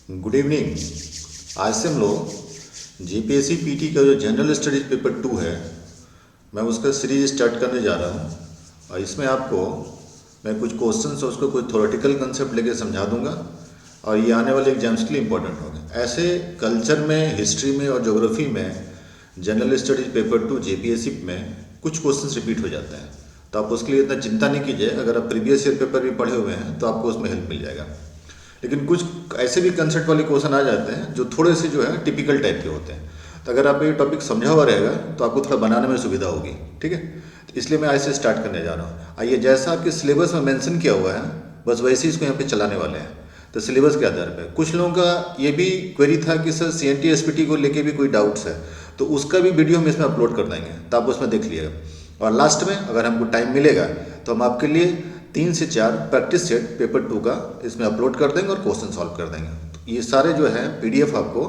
Good evening. आज से हम लोग जीपीएससी पीटी का जो जनरल स्टडीज पेपर 2 है, मैं उसका सीरीज स्टार्ट करने जा रहा हूँ। और इसमें आपको मैं कुछ क्वेश्चंस और उसको कुछ थ्योरेटिकल कंसेप्ट लेके समझा दूंगा और ये आने वाले एग्जाम्स के लिए इंपॉर्टेंट होंगे। ऐसे कल्चर में, हिस्ट्री में और ज्योग्राफी में जनरल स्टडीज पेपर 2 जेपीएससी में कुछ क्वेश्चंस रिपीट हो जाते हैं, तो आप उसके लिए इतना चिंता नहीं कीजिए। अगर आप प्रीवियस ईयर पेपर भी पढ़े हुए हैं तो आपको उसमें हेल्प मिल जाएगा। लेकिन कुछ ऐसे भी कंसेप्ट वाले क्वेश्चन आ जाते हैं जो थोड़े से जो है टिपिकल टाइप के होते हैं, तो अगर आप ये टॉपिक समझा हुआ रहेगा तो आपको थोड़ा बनाने में सुविधा होगी। ठीक है, तो इसलिए मैं आज से स्टार्ट करने जा रहा हूँ। आइए, जैसा आपके सिलेबस में मेंशन किया हुआ है बस वैसे ही इसको यहाँ पे चलाने वाले हैं। तो सिलेबस के आधार पर कुछ लोगों का ये भी क्वेरी था कि सर CNT SPT को लेके भी कोई डाउट्स है, तो उसका भी वीडियो हम इसमें अपलोड कर देंगे, तो आप उसमें देख लीजिएगा। और लास्ट में अगर हमको टाइम मिलेगा तो हम आपके लिए 3 से 4 प्रैक्टिस सेट पेपर 2 का इसमें अपलोड कर देंगे और क्वेश्चन सॉल्व कर देंगे। तो ये सारे जो है PDF आपको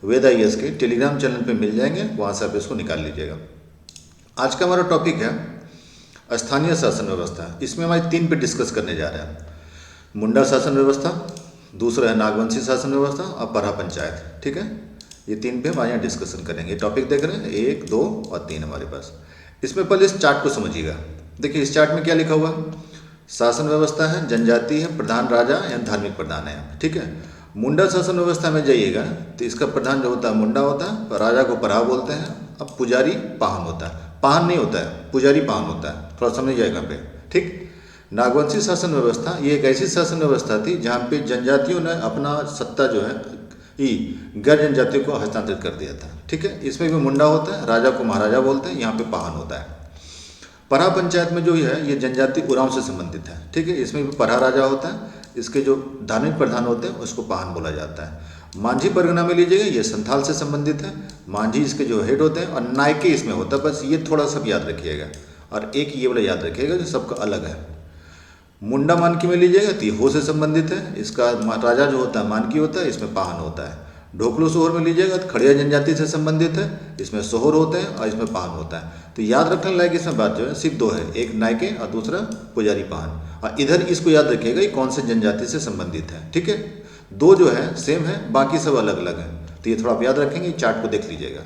वेद IAS के टेलीग्राम चैनल पे मिल जाएंगे, वहाँ से आप इसको निकाल लीजिएगा। आज का हमारा टॉपिक है स्थानीय शासन व्यवस्था। इसमें हमारे 3 पे डिस्कस करने जा रहे हैं। मुंडा शासन व्यवस्था, दूसरा है नागवंशी शासन व्यवस्था और परहा पंचायत। ठीक है, ये 3 पे हम यहाँ डिस्कशन करेंगे। टॉपिक देख रहे हैं 1, 2 और 3 हमारे पास। इसमें पहले इस चार्ट को समझिएगा। देखिए इस चार्ट में क्या लिखा हुआ है। शासन व्यवस्था है, जनजाति है, प्रधान राजा या धार्मिक प्रधान है। ठीक है, मुंडा शासन व्यवस्था में जाइएगा तो इसका प्रधान जो होता है मुंडा होता है, राजा को परहा बोलते हैं। अब पुजारी पाहन होता है, पाहन नहीं होता है, पुजारी पाहन होता है, थोड़ा समझ जाएगा पे। ठीक, नागवंशी शासन व्यवस्था ये एक ऐसी शासन व्यवस्था थी जहाँ पे जनजातियों ने अपना सत्ता जो है गैर जनजातियों को हस्तांतरित कर दिया था। ठीक है, इसमें भी मुंडा होता है, राजा को महाराजा बोलते हैं, यहाँ पे पाहन होता है। परहा पंचायत में जो है ये जनजाति उरांव से संबंधित है। ठीक है, इसमें भी परहा राजा होता है, इसके जो धार्मिक प्रधान होते हैं उसको पाहन बोला जाता है। मांझी परगना में लीजिएगा, ये संथाल से संबंधित है। मांझी इसके जो हेड होते हैं और नायके इसमें होता है। बस ये थोड़ा सा याद रखिएगा और एक ये वाला याद रखिएगा जो सबका अलग है। मुंडा मानकी में लीजिएगा तो ये हो से संबंधित है, इसका राजा जो होता है मानकी होता है, इसमें पाहन होता है। ढोकलो सोहर में लीजिएगा तो खड़िया जनजाति से संबंधित है, इसमें सोहर होते हैं और इसमें पाहन होता है। तो याद रखने लायक इसमें बात जो है सिर्फ 2 है, एक नायके और दूसरा पुजारी पाहन। और इधर इसको याद रखिएगा ये कौन से जनजाति से संबंधित है। ठीक है, 2 जो है सेम है, बाकी सब अलग अलग है, तो ये थोड़ा आप याद रखेंगे, चार्ट को देख लीजिएगा।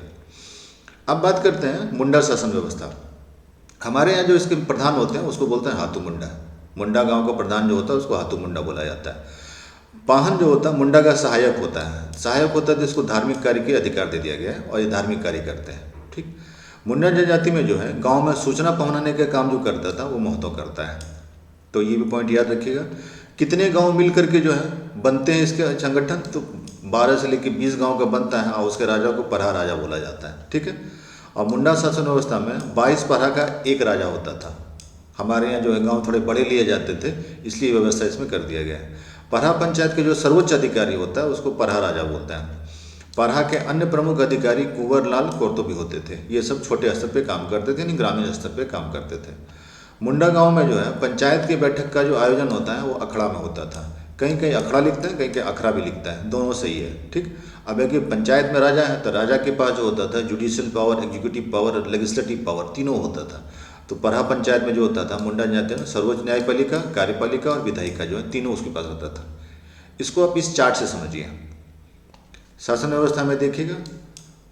अब बात करते हैं मुंडा शासन व्यवस्था। हमारे यहाँ जो इसके प्रधान होते हैं उसको बोलते हैं हाथू मुंडा। मुंडा गाँव का प्रधान जो होता है उसको हाथू मुंडा बोला जाता है। पाहन जो होता है मुंडा का सहायक होता है। सहायक होता है तो इसको धार्मिक कार्य के अधिकार दे दिया गया है और ये धार्मिक कार्य करते हैं। ठीक, मुंडा जनजाति में जो है गांव में सूचना पहुंचाने का काम जो करता था वो महतो करता है। तो ये भी पॉइंट याद रखिएगा। कितने गांव मिल करके जो है बनते हैं इसके संगठन, तो 12 से लेकर 20 गाँव का बनता है और उसके राजा को परहा राजा बोला जाता है। ठीक है, और मुंडा शासन व्यवस्था में 22 परहा का एक राजा होता था। हमारे यहाँ जो है गाँव थोड़े बड़े लिए जाते थे, इसलिए व्यवस्था इसमें कर दिया गया है। परहा पंचायत के जो सर्वोच्च अधिकारी होता है उसको परहा राजा बोलते हैं। परहा के अन्य प्रमुख अधिकारी कुंवर लाल कोर्तो भी होते थे। ये सब छोटे स्तर पे काम करते थे, यानी ग्रामीण स्तर पे काम करते थे। मुंडा गांव में जो है पंचायत की बैठक का जो आयोजन होता है वो अखड़ा में होता था। कहीं कहीं अखड़ा लिखते हैं, कहीं कहीं अखड़ा भी लिखता है, दोनों सही है। ठीक, अब एक पंचायत में राजा है तो राजा के पास जो होता था जुडिशियल पावर, एग्जीक्यूटिव पावर और लेजिस्लेटिव पावर तीनों होता था। तो परहा पंचायत में जो होता था मुंडा जाते हैं सर्वोच्च न्यायपालिका, कार्यपालिका और विधायिका जो है तीनों उसके पास होता था। इसको आप इस चार्ट से समझिए। शासन व्यवस्था में देखिएगा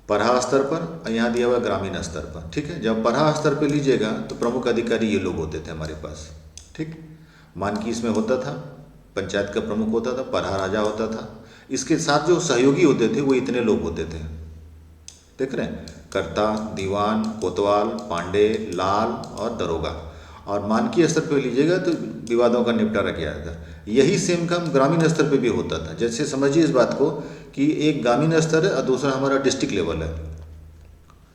परहा स्तर पर, यहाँ दिया हुआ ग्रामीण स्तर पर। ठीक है, जब परहा स्तर पर लीजिएगा तो प्रमुख अधिकारी ये लोग होते थे हमारे पास। ठीक, मानकी इसमें होता था, पंचायत का प्रमुख होता था, परहा राजा होता था। इसके साथ जो सहयोगी होते थे वो इतने लोग होते थे, देख रहे हैं, कर्ता, दीवान, कोतवाल, पांडे, लाल और दरोगा। और मानकीय स्तर पे लीजिएगा तो विवादों का निपटारा किया जाता है। यही सेम काम ग्रामीण स्तर पे भी होता था। जैसे समझिए इस बात को कि एक ग्रामीण स्तर है और दूसरा हमारा डिस्ट्रिक्ट लेवल है।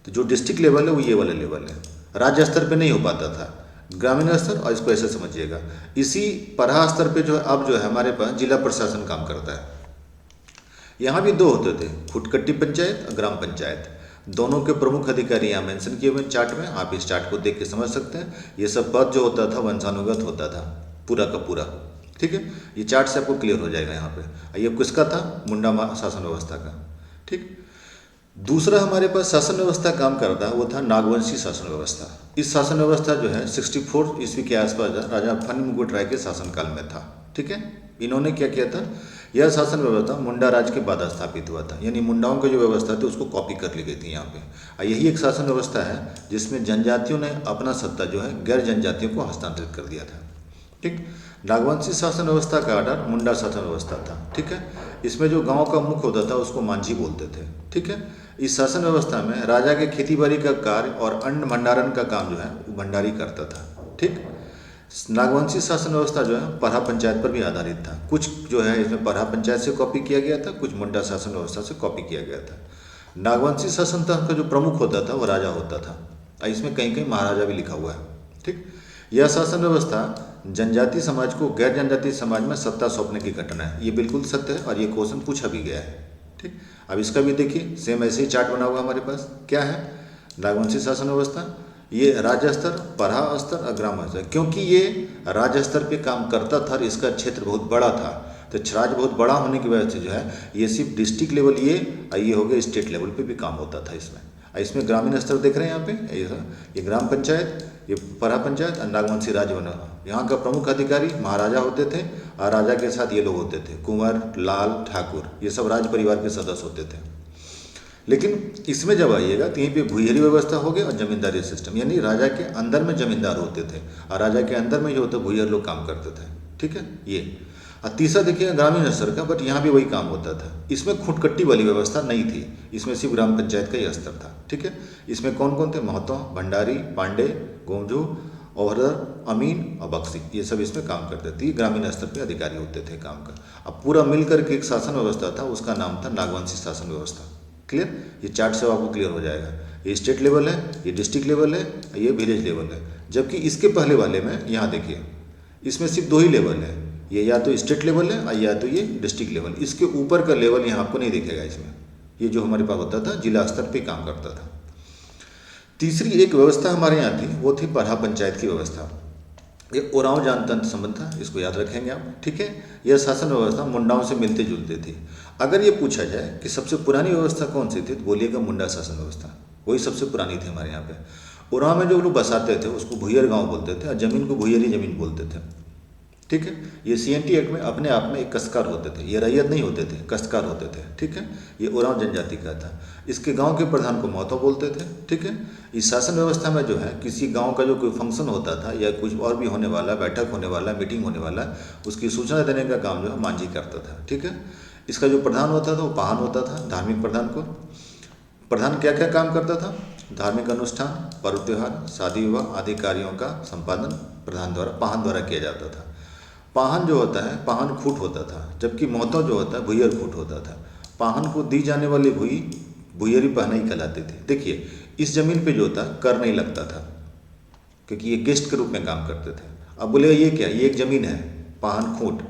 तो जो डिस्ट्रिक्ट लेवल है वो ये वाला लेवल है, राज्य स्तर पे नहीं हो पाता था, ग्रामीण स्तर। और इसको ऐसे समझिएगा। इसी परहा स्तर पे जो है अब जो है हमारे पास जिला प्रशासन काम करता है। यहाँ भी 2 होते थे, खुटकट्टी पंचायत और ग्राम पंचायत। दोनों के प्रमुख अधिकारी यहाँ मेंशन किए हुए चार्ट में, आप इस चार्ट को देख के समझ सकते हैं। ये सब पद जो होता था वंशानुगत होता था पूरा का पूरा। ठीक है, ये चार्ट से आपको क्लियर हो जाएगा यहाँ पे। ये किसका था? मुंडा शासन व्यवस्था का। ठीक, दूसरा हमारे पास शासन व्यवस्था काम करता है वो था नागवंशी शासन व्यवस्था। इस शासन व्यवस्था जो है 64 ईस्वी के आसपास राजा फनी मुकुट राय के शासनकाल में था। ठीक है, इन्होंने क्या किया था यह शासन व्यवस्था मुंडा राज के बाद स्थापित हुआ था, यानी मुंडाओं की जो व्यवस्था थी उसको कॉपी कर ली गई थी यहाँ पे। और यही एक शासन व्यवस्था है जिसमें जनजातियों ने अपना सत्ता जो है गैर जनजातियों को हस्तांतरित कर दिया था। ठीक, नागवंशी शासन व्यवस्था का आधार मुंडा शासन व्यवस्था था। ठीक है, इसमें जो गांव का मुख्य होता था उसको मांझी बोलते थे। ठीक है, इस शासन व्यवस्था में राजा के खेतीबाड़ी का कार्य और अन्न भंडारण का काम जो है वो भंडारी करता था। ठीक, नागवंशी शासन व्यवस्था जो है पराह पंचायत पर भी आधारित था। कुछ जो है इसमें पराह पंचायत से कॉपी किया गया था, कुछ मुंडा शासन व्यवस्था से कॉपी किया गया था। नागवंशी शासन तंत्र का जो प्रमुख होता था वो राजा होता था, और इसमें कहीं कहीं महाराजा भी लिखा हुआ है। ठीक, यह शासन व्यवस्था जनजाति समाज को गैर जनजाति समाज में सत्ता सौंपने की घटना है, ये बिल्कुल सत्य है और ये क्वेश्चन पूछा भी गया है। ठीक, अब इसका भी देखिए सेम ऐसे ही चार्ट बना हुआ हमारे पास। क्या है नागवंशी शासन व्यवस्था, ये राज्य स्तर, पराह स्तर और ग्राम स्तर। क्योंकि ये राज्य स्तर पे काम करता था और इसका क्षेत्र बहुत बड़ा था, तो राज्य बहुत बड़ा होने की वजह से जो है ये सिर्फ डिस्ट्रिक्ट लेवल ये हो गया, स्टेट लेवल पे भी काम होता था इसमें। इसमें ग्रामीण स्तर देख रहे हैं यहाँ पे, ये ग्राम पंचायत, ये पराह पंचायत और नागवंशी राज्य बना। यहाँ का प्रमुख अधिकारी महाराजा होते थे और राजा के साथ ये लोग होते थे कुंवर, लाल, ठाकुर, ये सब राज परिवार के सदस्य होते थे। लेकिन इसमें जब आइएगा तो यहीं पे भूयरी व्यवस्था हो गई और जमींदारी सिस्टम, यानी राजा के अंदर में जमींदार होते थे और राजा के अंदर में जो होता भूयर लोग काम करते थे। ठीक है, ये और तीसरा देखिए ग्रामीण स्तर का, बट यहाँ भी वही काम होता था। इसमें खुटकट्टी वाली व्यवस्था नहीं थी, इसमें सिर्फ ग्राम पंचायत का ही स्तर था। ठीक है, इसमें कौन कौन थे, महतो, भंडारी, पांडे, गोमजू, ओहरर, अमीन और बख्शी, ये सब इसमें काम करते थे। ग्रामीण स्तर पे अधिकारी होते थे काम का। अब पूरा मिलकर के एक शासन व्यवस्था था, उसका नाम था नागवंशी शासन व्यवस्था। क्लियर, ये चार्ट से आपको क्लियर हो जाएगा। ये स्टेट लेवल है, ये डिस्ट्रिक्ट लेवल है, ये विलेज लेवल है। जबकि इसके पहले वाले में यहाँ देखिए इसमें सिर्फ 2 ही लेवल है, ये या तो स्टेट लेवल है या तो ये डिस्ट्रिक्ट लेवल। इसके ऊपर का लेवल यहाँ आपको नहीं दिखेगा इसमें। ये जो हमारे पास होता था जिला स्तर पे काम करता था। तीसरी एक व्यवस्था हमारे यहाँ थी, वो थी पराह पंचायत की व्यवस्था। ये ओरांव जानतंत्र संबंध था, इसको याद रखेंगे आप। ठीक है, यह शासन व्यवस्था मुंडाओं से मिलते जुलते थी। अगर ये पूछा जाए कि सबसे पुरानी व्यवस्था कौन सी थी, तो बोलिएगा मुंडा शासन व्यवस्था, वही सबसे पुरानी थी हमारे यहाँ पे। ओरांव में जो लोग बसाते थे उसको भूयर गांव बोलते थे और जमीन को भूयरी जमीन बोलते थे। ठीक है, ये CNT एक्ट में अपने आप में एक कस्तकार होते थे, ये रैयत नहीं होते थे, कस्तकार होते थे। ठीक है, ये ओरांव जनजाति का था। इसके गांव के प्रधान को महतो बोलते थे। ठीक है, इस शासन व्यवस्था में जो है किसी गांव का जो कोई फंक्शन होता था या कुछ और भी होने वाला, बैठक होने वाला, मीटिंग होने वाला, उसकी सूचना देने का काम जो है मांझी करता था। ठीक है, इसका जो प्रधान होता था वो पाहन होता था। धार्मिक प्रधान को, प्रधान क्या क्या काम करता था, धार्मिक अनुष्ठान, पर्व त्यौहार, शादी विवाह आदि कार्यों का संपादन प्रधान द्वारा, पाहन द्वारा किया जाता था। पाहन जो होता है, पाहन खूट होता था, जबकि महतो जो होता है भूयर खूट होता था। पाहन को दी जाने वाली भूई भूयरी पहनाई कहलाती थी। देखिए इस जमीन पे जो था कर नहीं लगता था, क्योंकि ये गेस्ट के रूप में काम करते थे। अब बोलेगा ये क्या, ये एक ज़मीन है पाहन खूट,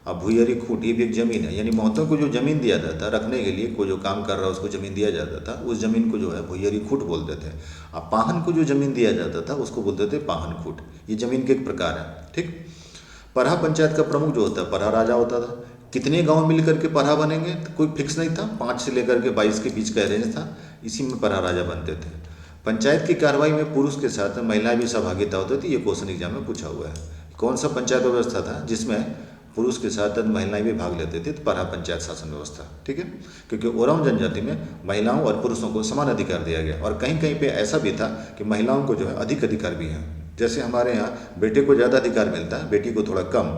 अब भूयरी खूट, ये भी एक ज़मीन है। यानी महतों को जो ज़मीन दिया जाता था रखने के लिए, कोई जो काम कर रहा है उसको ज़मीन दिया जाता था, उस ज़मीन को जो है भूयरी खूट बोलते थे। अब पाहन को जो ज़मीन दिया जाता था उसको बोलते थे पाहन खूट। ये ज़मीन के एक प्रकार है। ठीक, पराह पंचायत का प्रमुख जो होता है पराह राजा होता था। कितने गांव मिलकर के पराह बनेंगे तो कोई फिक्स नहीं था, 5 से लेकर के 22 के बीच का रेंज था, इसी में पराह राजा बनते थे। पंचायत की कार्रवाई में पुरुष के साथ महिलाएं भी सहभागिता होती थी, ये क्वेश्चन एग्जाम में पूछा हुआ है। कौन सा पंचायत व्यवस्था था जिसमें पुरुष के साथ महिलाएं भी भाग लेते थे, तो पराह पंचायत शासन व्यवस्था। ठीक है, क्योंकि ओरांव जनजाति में महिलाओं और पुरुषों को समान अधिकार दिया गया, और कहीं कहीं पे ऐसा भी था कि महिलाओं को जो है अधिक अधिकार भी है। जैसे हमारे यहाँ बेटे को ज़्यादा अधिकार मिलता है, बेटी को थोड़ा कम,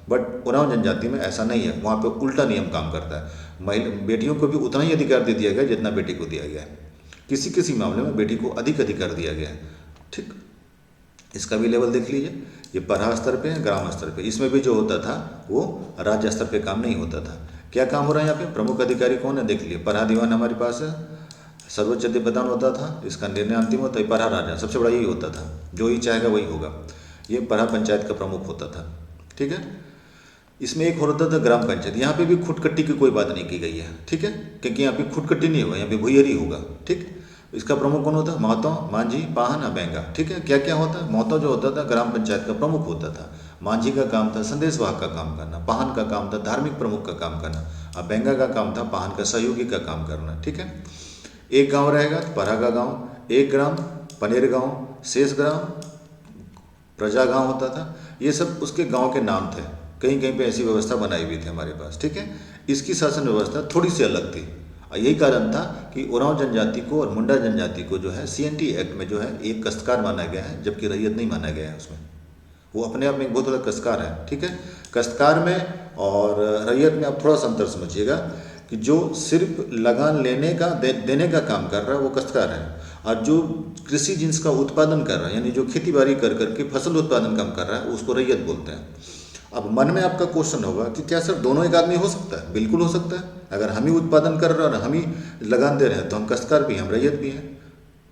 बट ओरांव जनजाति में ऐसा नहीं है, वहाँ पे उल्टा नियम काम करता है। बेटियों को भी उतना ही अधिकार दे दिया गया जितना बेटी को दिया गया है। किसी किसी मामले में बेटी को अधिक अधिकार दिया गया है। ठीक, इसका भी लेवल देख लीजिए, ये पराह स्तर पे है, ग्राम स्तर पे। इसमें भी जो होता था वो राज्य स्तर पे काम नहीं होता था। क्या काम हो रहा है यहाँ पे, प्रमुख अधिकारी कौन है देख लीजिए। पराह दीवान हमारे पास है, सर्वोच्च अधिपदान होता था, इसका निर्णय अंतिम होता है। पराह राजा सबसे बड़ा यही होता था, जो ही चाहेगा वही होगा। ये पराह पंचायत का प्रमुख होता था। ठीक है, इसमें एक होता था ग्राम पंचायत। यहाँ पे भी खुटकट्टी की कोई बात नहीं की गई है। ठीक है, क्योंकि यहाँ पे खुटकट्टी नहीं होगा, यहाँ पे भूयरी होगा। ठीक, इसका प्रमुख कौन होता है, महतो, मांझी, पाहन और बेंगा। ठीक है, क्या क्या होता है, महतो जो होता था ग्राम पंचायत का प्रमुख होता था, मांझी का काम था संदेश वाहक का काम करना, पाहन का काम था धार्मिक प्रमुख का काम करना, और बेंगा का काम था पाहन का सहयोगी का काम करना। ठीक है, एक गांव रहेगा तो पराह का गांव, एक ग्राम पनेर गांव, शेष ग्राम प्रजा गांव होता था। ये सब उसके गांव के नाम थे। कहीं कहीं पे ऐसी व्यवस्था बनाई हुई थी हमारे पास, ठीक है। इसकी शासन व्यवस्था थोड़ी सी अलग थी और यही कारण था कि उरांव जनजाति को और मुंडा जनजाति को जो है CNT एक्ट में जो है एक कष्टकार माना गया है, जबकि रैयत नहीं माना गया है उसमें। वो अपने आप में एक बहुत बड़ा कष्टकार है, ठीक है। कष्टकार में और रैयत में आप थोड़ा सा अंतर समझिएगा कि जो सिर्फ लगान लेने का देने का काम कर रहा है वो कष्टकार है, और जो कृषि जिन्स का उत्पादन कर रहा है यानी जो खेती बाड़ी कर करके फसल उत्पादन काम कर रहा है उसको रैयत बोलते हैं। अब मन में आपका क्वेश्चन होगा कि क्या सर दोनों एक आदमी हो सकता है? बिल्कुल हो सकता है। अगर हम ही उत्पादन कर रहे हैं और हम ही लगान दे रहे हैं तो हम कष्टकार भी हैं, हम रैयत भी हैं,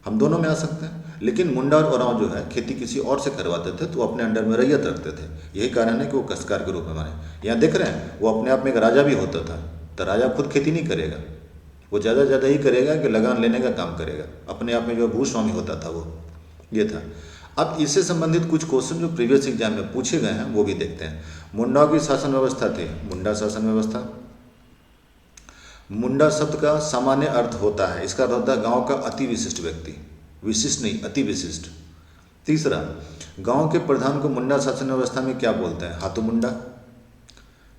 हम दोनों में आ सकते हैं। लेकिन मुंडा और उरांव जो है खेती किसी और से करवाते थे तो वो अपने अंडर में रैयत रखते थे, यही कारण है कि वो कष्टकार के रूप में माने। यहाँ देख रहे हैं वो अपने आप में एक राजा भी होता था, तो राजा खुद खेती नहीं करेगा, वो ज़्यादा से ज़्यादा ही करेगा कि लगान लेने का काम करेगा, अपने आप में जो भूस्वामी होता था वो, ये था। अब इससे संबंधित कुछ क्वेश्चन जो प्रीवियस एग्जाम में पूछे गए हैं वो भी देखते हैं। मुंडाओं की शासन व्यवस्था थी, मुंडा शासन व्यवस्था। मुंडा शब्द का सामान्य अर्थ होता है, इसका अर्थ होता है गांव का अति विशिष्ट व्यक्ति, विशिष्ट नहीं अति विशिष्ट। तीसरा, गांव के प्रधान को मुंडा शासन व्यवस्था में क्या बोलते हैं? हाथू मुंडा।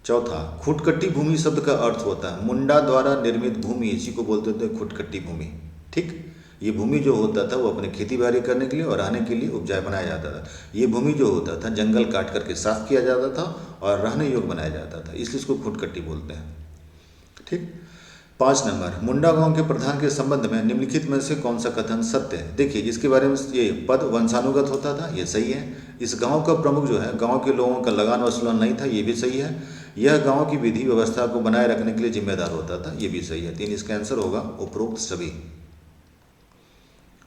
चौथा, खुटकट्टी भूमि शब्द का अर्थ होता है मुंडा द्वारा निर्मित भूमि, इसी को बोलते थे खुटकट्टी भूमि, ठीक। ये भूमि जो होता था वो अपने खेती बाड़ी करने के लिए और रहने के लिए उपजाऊ बनाया जाता था। ये भूमि जो होता था जंगल काट करके साफ किया जाता था और रहने योग्य बनाया जाता था, इसलिए इसको खुटकट्टी बोलते हैं, ठीक। 5 नंबर, मुंडा गांव के प्रधान के संबंध में निम्नलिखित में से कौन सा कथन सत्य है? देखिए इसके बारे में, ये पद वंशानुगत होता था, ये सही है। इस गांव का प्रमुख जो है गांव के लोगों का लगान वसूलन नहीं था, ये भी सही है। यह गांव की विधि व्यवस्था को बनाए रखने के लिए जिम्मेदार होता था, ये भी सही है। 3 इसका आंसर होगा उपरोक्त सभी।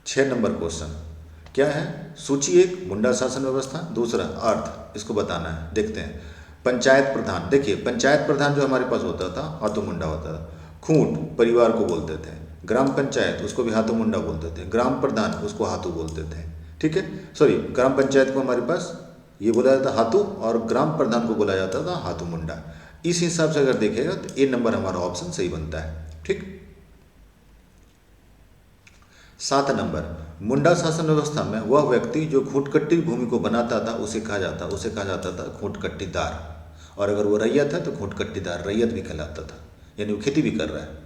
6 नंबर क्वेश्चन क्या है? सूची 1 मुंडा शासन व्यवस्था, दूसरा अर्थ, इसको बताना है, देखते हैं। पंचायत प्रधान, देखिए पंचायत प्रधान जो हमारे पास होता था हाथू मुंडा होता था। खूंट परिवार को बोलते थे। ग्राम पंचायत उसको भी हाथू मुंडा बोलते थे। ग्राम प्रधान उसको हाथू बोलते थे, ठीक है। सॉरी, ग्राम पंचायत को हमारे पास ये बोला जाता हाथू और ग्राम प्रधान को बोला जाता था हाथू मुंडा। इस हिसाब से अगर देखेगा तो ए नंबर हमारा ऑप्शन सही बनता है, ठीक। 7 नंबर, मुंडा शासन व्यवस्था में वह व्यक्ति जो खूंटकट्टी भूमि को बनाता था उसे कहा जाता था खूंटकट्टीदार, और अगर वो रैयत है तो खूंटकट्टीदार रैयत भी कहलाता था, यानी वो खेती भी कर रहा है।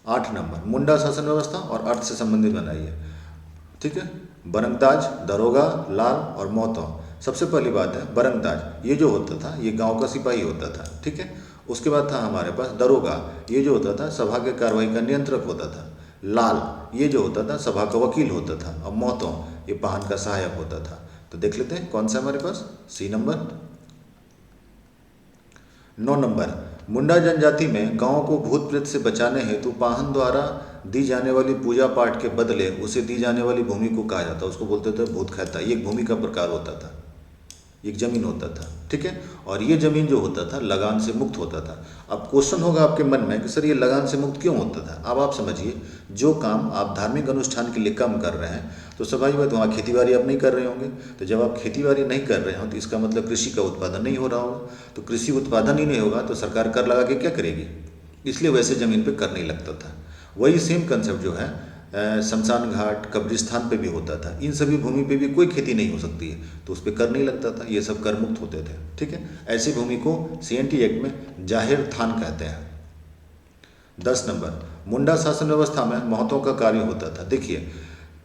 8 नंबर, मुंडा शासन व्यवस्था और अर्थ से संबंधित बनाइए, ठीक है। बरंगदाज, दरोगा, लाल और मोहतो। सबसे पहली बात है बरंगदाज, ये जो होता था ये गांव का सिपाही होता था, ठीक है। उसके बाद था हमारे पास दरोगा, ये जो होता था सभा के कार्रवाई का नियंत्रक होता था। लाल, ये जो होता था सभा का वकील होता था। और मोहतो, ये पाहन का सहायक होता था। तो देख लेते हैं कौन सा हमारे पास, सी नंबर। 9 नंबर, मुंडा जनजाति में गांव को भूत प्रेत से बचाने हेतु पाहन द्वारा दी जाने वाली पूजा पाठ के बदले उसे दी जाने वाली भूमि को कहा जाता, उसको बोलते थे भूत खाता। ये एक भूमि का प्रकार होता था, एक जमीन होता था, ठीक है। और ये जमीन जो होता था लगान से मुक्त होता था। अब क्वेश्चन होगा आपके मन में कि सर ये लगान से मुक्त क्यों होता था? अब आप समझिए, जो काम आप धार्मिक अनुष्ठान के लिए कम कर रहे हैं तो स्वाभाविक बात वहाँ खेती बाड़ी आप नहीं कर रहे होंगे। तो जब आप खेती बाड़ी नहीं कर रहे हो तो इसका मतलब कृषि का उत्पादन नहीं हो रहा होगा। तो कृषि उत्पादन ही नहीं होगा तो सरकार कर लगा के क्या करेगी? इसलिए वैसे ज़मीन पर कर नहीं लगता था। वही सेम कंसेप्ट जो है शमशान घाट, कब्रिस्तान पे भी होता था। इन सभी भूमि पे भी कोई खेती नहीं हो सकती है तो उस पर कर नहीं लगता था, ये सब कर मुक्त होते थे, ठीक है। ऐसी भूमि को CNT एक्ट में जाहिर थान कहते हैं। 10 नंबर, मुंडा शासन व्यवस्था में महतों का कार्य होता था। देखिए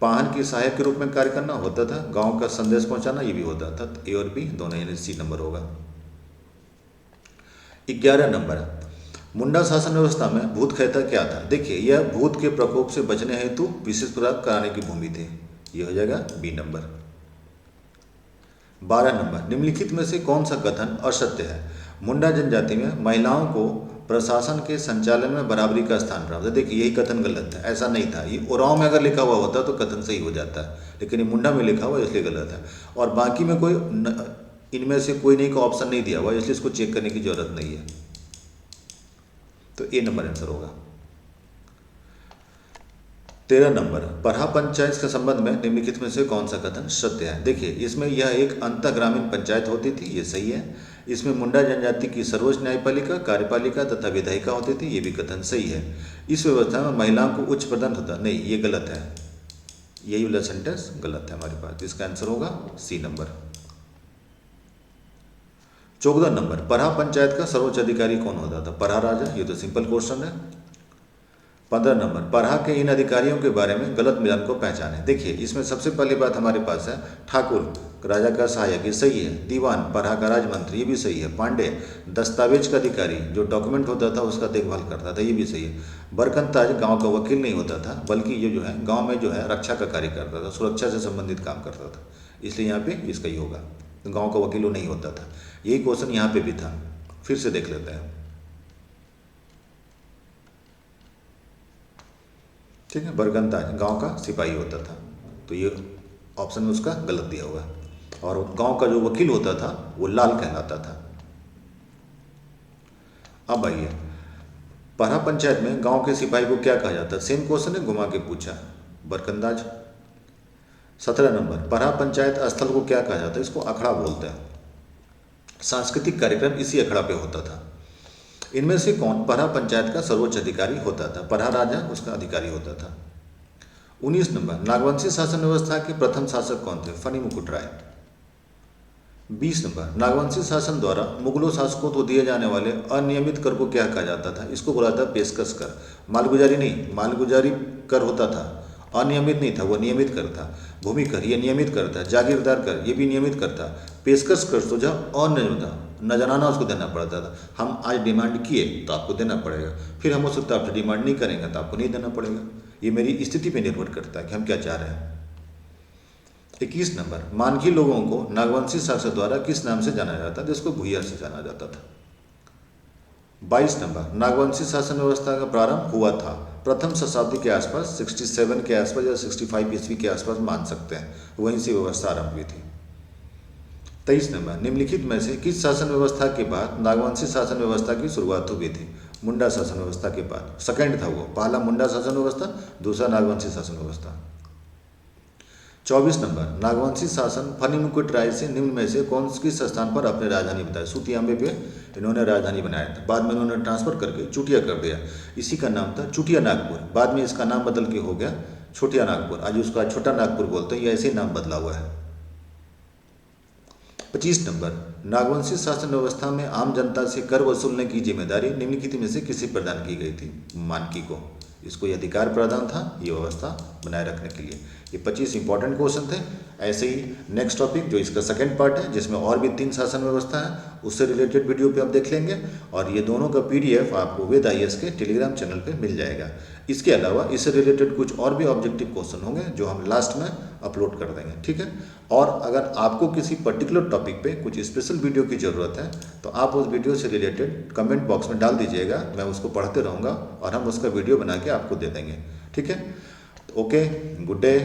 पाहन की सहायक के रूप में कार्य करना होता था, गांव का संदेश पहुंचाना ये भी होता था। ए और बी दोनों, यानी सी नंबर होगा। 11 नंबर, मुंडा शासन व्यवस्था में भूत कहता क्या था? देखिए यह भूत के प्रकोप से बचने हेतु विशेष प्रयास कराने की भूमि थी, ये हो जाएगा बी नंबर। 12 नंबर, निम्नलिखित में से कौन सा कथन असत्य है? मुंडा जनजाति में महिलाओं को प्रशासन के संचालन में बराबरी का स्थान प्राप्त है। देखिए यही कथन गलत है, ऐसा नहीं था। ये उरांव में अगर लिखा हुआ होता तो कथन सही हो जाता है, लेकिन ये मुंडा में लिखा हुआ इसलिए गलत है। और बाकी में कोई इनमें से कोई नहीं का ऑप्शन नहीं दिया हुआ, इसलिए इसको चेक करने की जरूरत नहीं है। तो ए नंबर आंसर होगा। 13 नंबर, परहा पंचायत के संबंध में निम्नलिखित में से कौन सा कथन सत्य है? देखिए इसमें यह एक अंतः ग्रामीण पंचायत होती थी, ये सही है। इसमें मुंडा जनजाति की सर्वोच्च न्यायपालिका, कार्यपालिका तथा विधायिका होती थी, ये भी कथन सही है। इस व्यवस्था में महिलाओं को उच्च पदन होता नहीं, ये गलत है। यही वाला सेंटेंस गलत है हमारे पास, इसका आंसर होगा सी नंबर। 14 नंबर, परहा पंचायत का सर्वोच्च अधिकारी कौन होता था? परहा राजा। ये तो सिंपल क्वेश्चन है। 15 नंबर, परहा के इन अधिकारियों के बारे में गलत मिलान को पहचाने। देखिए इसमें सबसे पहली बात हमारे पास है ठाकुर राजा का सहायक, ये सही है। दीवान परहा का राजमंत्री, ये भी सही है। पांडे दस्तावेज का अधिकारी, जो डॉक्यूमेंट होता था उसका देखभाल करता था, ये भी सही है। बरकंताज गांव का वकील नहीं होता था, बल्कि ये जो है गांव में जो है रक्षा का कार्य करता था, सुरक्षा से संबंधित काम करता था, इसलिए यहाँ पे इसका ही होगा। गाँव का वकील वो नहीं होता था। यही क्वेश्चन यहाँ पे भी था, फिर से देख लेते हैं। ठीक है, बरगंताज गांव का सिपाही होता था, तो ये ऑप्शन में उसका गलत दिया हुआ है। और गांव का जो वकील होता था वो लाल कहलाता था। अब आइए, परहा पंचायत में गांव के सिपाही को क्या कहा जाता है? सेम क्वेश्चन है, घुमा के पूछा, बरकंदाज। 17 नंबर, परहा पंचायत स्थल को क्या कहा जाता है? इसको अखड़ा बोलते हैं। सांस्कृतिक कार्यक्रम इसी अखड़ा पे होता था। इनमें से कौन परहा पंचायत का सर्वोच्च अधिकारी होता था? परहा राजा उसका अधिकारी होता था। 19 नंबर, नागवंशी शासन व्यवस्था के प्रथम शासक कौन थे? फनी मुकुट राय। 20 नंबर, नागवंशी शासन द्वारा मुगलों शासकों को दिए जाने वाले अनियमित कर को क्या कहा जाता था? इसको बोला था पेशकश कर। मालगुजारी नहीं, मालगुजारी कर होता था, अनियमित नहीं था, वो नियमित कर था। भूमि कर ये नियमित कर था। जागीरदार कर ये भी नियमित कर था। पेशकश कर तो जब अनियमित था, न जनाना उसको देना पड़ता था। हम आज डिमांड किए तो आपको देना पड़ेगा, फिर हम हो सकता है आपसे डिमांड नहीं करेंगे तो आपको नहीं देना पड़ेगा। ये मेरी स्थिति पे निर्भर करता है कि हम क्या चाह रहे हैं। 21 नंबर, मानकी लोगों को नागवंशी शासक द्वारा किस नाम से जाना जाता था? जिसको भूया से जाना जाता था। 22 नंबर, नागवंशी शासन व्यवस्था का प्रारंभ हुआ था प्रथम शताब्दी के आसपास, 67 के आसपास या 65 ईस्वी के आसपास मान सकते हैं, वहीं से व्यवस्था आरंभ हुई थी। 23 नंबर, निम्नलिखित में से किस शासन व्यवस्था के बाद नागवंशी शासन व्यवस्था की शुरुआत हुई थी? मुंडा शासन व्यवस्था के बाद। सेकंड था वो, पहला मुंडा शासन व्यवस्था, दूसरा नागवंशी शासन व्यवस्था। 24 नंबर, नागवंशी शासन फनी मुकुट राय से निम्न में से कौन किस स्थान पर अपने राजधानी बताया? सूतियाम्बे पे इन्होंने राजधानी बनाया था, बाद में इन्होंने ट्रांसफर करके चुटिया कर दिया। इसी का नाम था चुटिया नागपुर, बाद में इसका नाम बदल के हो गया छोटिया नागपुर। आज उसका छोटा नागपुर बोलते हैं, ये ऐसे ही नाम बदला हुआ है। 25 नंबर, नागवंशी शासन व्यवस्था में आम जनता से कर वसूलने की जिम्मेदारी निम्नलिखित में से किसे प्रदान की गई थी? मानकी को। इसको ये अधिकार प्रदान था ये व्यवस्था बनाए रखने के लिए। ये 25 इंपॉर्टेंट क्वेश्चन थे। ऐसे ही नेक्स्ट टॉपिक जो इसका सेकंड पार्ट है, जिसमें और भी 3 शासन व्यवस्था है, उससे रिलेटेड वीडियो पे आप देख लेंगे। और ये दोनों का PDF आपको वेद IAS के टेलीग्राम चैनल पे मिल जाएगा। इसके अलावा इससे रिलेटेड कुछ और भी ऑब्जेक्टिव क्वेश्चन होंगे जो हम लास्ट में अपलोड कर देंगे, ठीक है। और अगर आपको किसी पर्टिकुलर टॉपिक पे कुछ स्पेशल वीडियो की ज़रूरत है तो आप उस वीडियो से रिलेटेड कमेंट बॉक्स में डाल दीजिएगा, मैं उसको पढ़ते रहूँगा और हम उसका वीडियो बना के आपको दे देंगे, ठीक है। Okay, good day.